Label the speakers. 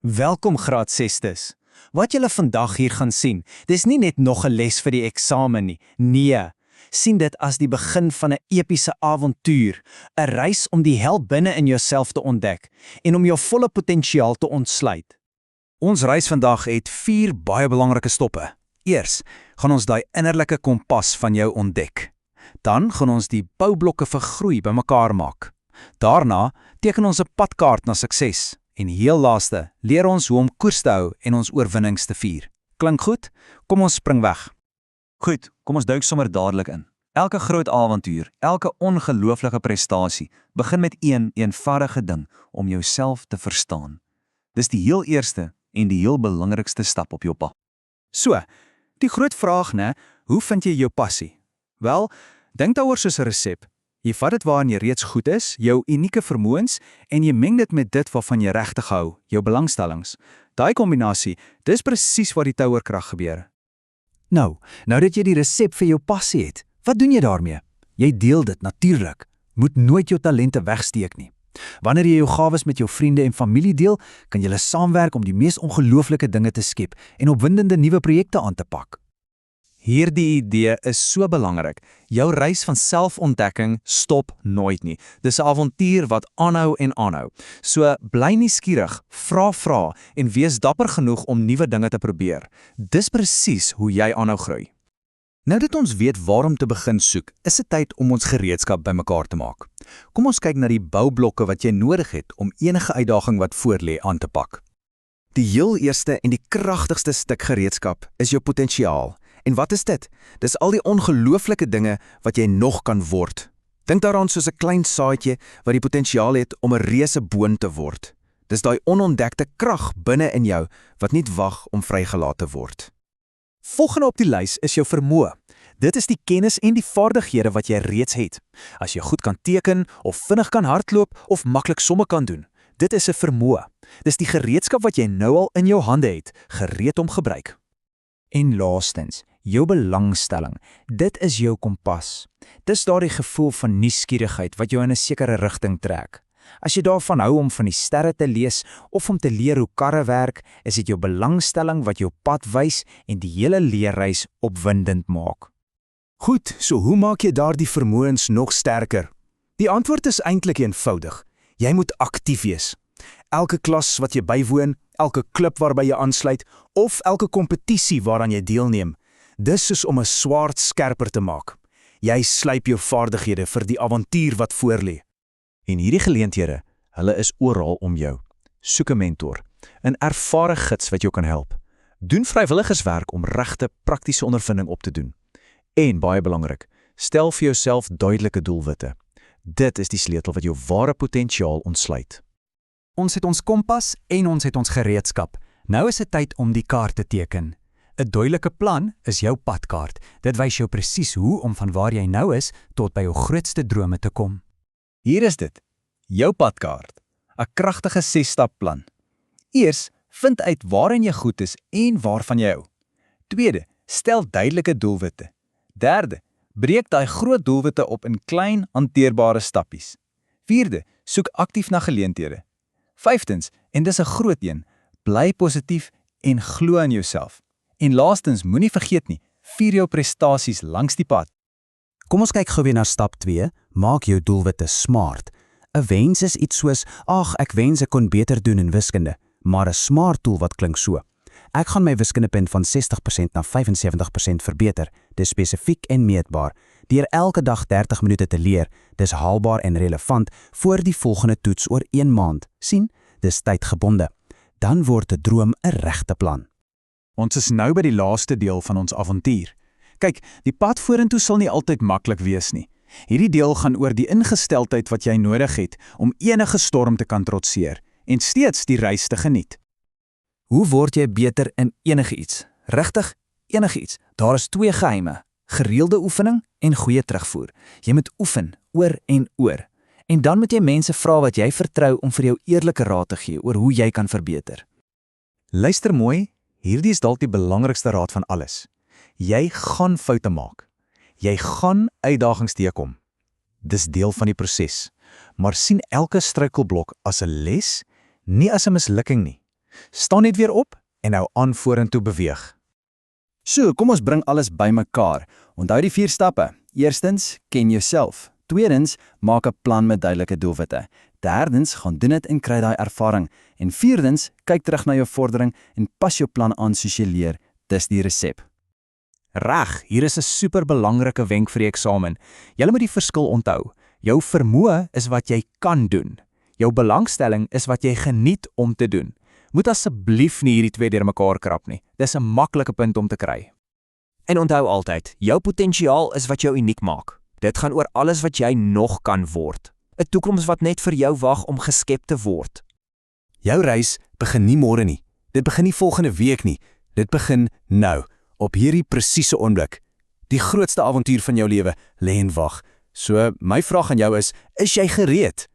Speaker 1: Welkom graad 6's. Wat julle vandag hier gaan sien, dis nie net nog 'n les vir die eksamen nie. Nee, sien dit as die begin van 'n epiese avontuur, 'n reis om die hel binne in jouself te ontdek en om jou volle potensiaal te ontsluit.
Speaker 2: Ons reis vandag het 4 baie belangrike stoppe. Eers gaan ons daai innerlike kompas van jou ontdek. Dan gaan ons die boublokke vir groei bymekaar maak. Daarna teken ons 'n padkaart na sukses. En heel laaste, leer ons hoe om koers te hou en ons oorwinnings te vier. Klink goed? Kom ons spring weg.
Speaker 3: Goed, kom ons duik sommer dadelik in. Elke groot avontuur, elke ongelooflike prestasie, begin met een eenvoudige ding om jouself te verstaan. Dis die heel eerste en die heel belangrikste stap op jou pad.
Speaker 2: So, die groot vraag, né, hoe vind jy jou passie? Wel, dink daaroor soos 'n resep. Jy vat dit waarin jy reeds goed is, jou unieke vermoëns, en jy meng dit met dit waarvan jy regtig hou, jou belangstellings. Daai kombinasie, dis presies waar die touerkrag gebeur. Nou dat jy die resep vir jou passie het, wat doen jy daarmee? Jy deel dit natuurlik. Moet nooit jou talente wegsteek nie. Wanneer jy jou gawes met jou vriende en familie deel, kan julle saamwerk om die mees ongelooflike dinge te skep en opwindende nuwe projekte aan te pak.
Speaker 3: Hierdie idee is so belangrik. Jou reis van selfontdekking stop nooit nie. Dis 'n avontuur wat aanhou en aanhou. So bly nuuskierig, vra en wees dapper genoeg om nuwe dinge te probeer. Dis presies hoe jy aanhou groei.
Speaker 2: Nou dat ons weet waarom te begin soek, is dit tyd om ons gereedskap bymekaar te maak. Kom ons kyk na die boublokke wat jy nodig het om enige uitdaging wat voorlê aan te pak. Die heel eerste en die kragtigste stuk gereedskap is jou potensiaal. En wat is dit? Dis al die ongelooflike dinge wat jy nog kan word. Dink daaraan soos 'n klein saadjie wat die potensiaal het om 'n reuse boom te word. Dis daai onontdekte krag binne in jou wat nie wag om vrygelaat te word. Volgende op die lys is jou vermoë. Dit is die kennis en die vaardighede wat jy reeds het. As jy goed kan teken of vinnig kan hardloop of maklik somme kan doen. Dit is 'n vermoë. Dis die gereedskap wat jy nou al in jou hande het, gereed om gebruik. En laastens, jou belangstelling. Dit is jou kompas. Dis daardie gevoel van nuuskierigheid wat jou in 'n sekere rigting trek. As jy daarvan hou om van die sterre te lees of om te leer hoe karre werk, is dit jou belangstelling wat jou pad wys en die hele leerreis opwindend maak. Goed, so hoe maak jy daardie vermoëns nog sterker? Die antwoord is eintlik eenvoudig. Jy moet aktief wees. Elke klas wat jy bywoon, elke klub waarby jy aansluit of elke kompetisie waaraan jy deelneem, dis soos om 'n swaard skerper te maak. Jy slyp jou vaardighede vir die avontuur wat voorlê.
Speaker 3: En hierdie geleenthede, hulle is oral om jou. Soek 'n mentor, 'n ervare gids wat jou kan help. Doen vrywilligerswerk om regte praktiese ondervinding op te doen. En baie belangrik, stel vir jouself duidelike doelwitte. Dit is die sleutel wat jou ware potensiaal ontsluit. Ons het ons kompas en ons het ons gereedskap. Nou is dit tyd om die kaart te teken. 'n Duidelike plan is jou padkaart. Dit wys jou presies hoe om van waar jy nou is tot by jou grootste drome te kom.
Speaker 1: Hier is dit, jou padkaart, 'n kragtige 6-stap plan. Eers, vind uit waarin jy goed is en waarvan jy hou. Tweede, stel duidelike doelwitte. Derde, breek daai groot doelwitte op in klein, hanteerbare stappies. Vierde, soek aktief na geleenthede. Vyftens, en dis 'n groot een, bly positief en glo in jouself. En laastens, moenie vergeet nie, vier jou prestasies langs die pad.
Speaker 2: Kom ons kyk gou weer na stap 2, maak jou doelwitte smart. 'n Wens is iets soos, ag, ek wens ek kon beter doen in wiskunde, maar 'n smart doel wat klink so. Ek gaan my wiskundepunt van 60% na 75% verbeter. Dis spesifiek en meetbaar. Deur elke dag 30 minute te leer, dis haalbaar en relevant voor die volgende toets oor 1 maand. Sien, dis tydgebonde. Dan word 'n droom 'n regte plan.
Speaker 3: Ons is nou by die laaste deel van ons avontuur. Kyk, die pad vorentoe sal nie altyd maklik wees nie. Hierdie deel gaan oor die ingesteldheid wat jy nodig het om enige storm te kan trotseer en steeds die reis te geniet.
Speaker 1: Hoe word jy beter in enige iets? Regtig, enige iets. Daar is 2 geheime: gereelde oefening en goeie terugvoer. Jy moet oefen oor en oor. En dan moet jy mense vra wat jy vertrou om vir jou eerlike raad te gee oor hoe jy kan verbeter.
Speaker 3: Luister mooi, hierdie is dalk die belangrikste raad van alles. Jy gaan foute maak. Jy gaan uitdagings teekom. Dis deel van die proses. Maar sien elke struikelblok as 'n les, nie as 'n mislukking nie. Staan net weer op en nou aan vorentoe beweeg.
Speaker 1: So, kom ons bring alles bymekaar. Onthou die 4 stappe. Eerstens, ken jouself. Tweedens, maak 'n plan met duidelike doelwitte. Derdens, gaan doen dit en kry daai ervaring. En vierdens, kyk terug na jou vordering en pas jou plan aan soos jy leer. Dis die resep.
Speaker 3: Reg, hier is 'n superbelangrike wenk vir die eksamen. Jy moet die verskil onthou. Jou vermoë is wat jy kan doen. Jou belangstelling is wat jy geniet om te doen. Moet asseblief nie hierdie twee deurmekaar krap nie. Dis 'n maklike punt om te kry.
Speaker 4: En onthou altyd, jou potensiaal is wat jou uniek maak. Dit gaan oor alles wat jy nog kan word. 'n Toekoms wat net vir jou wag om geskep te word.
Speaker 1: Jou reis begin nie môre nie. Dit begin nie volgende week nie. Dit begin nou, op hierdie presiese oomblik. Die grootste avontuur van jou lewe lê en wag. So, my vraag aan jou is jy gereed?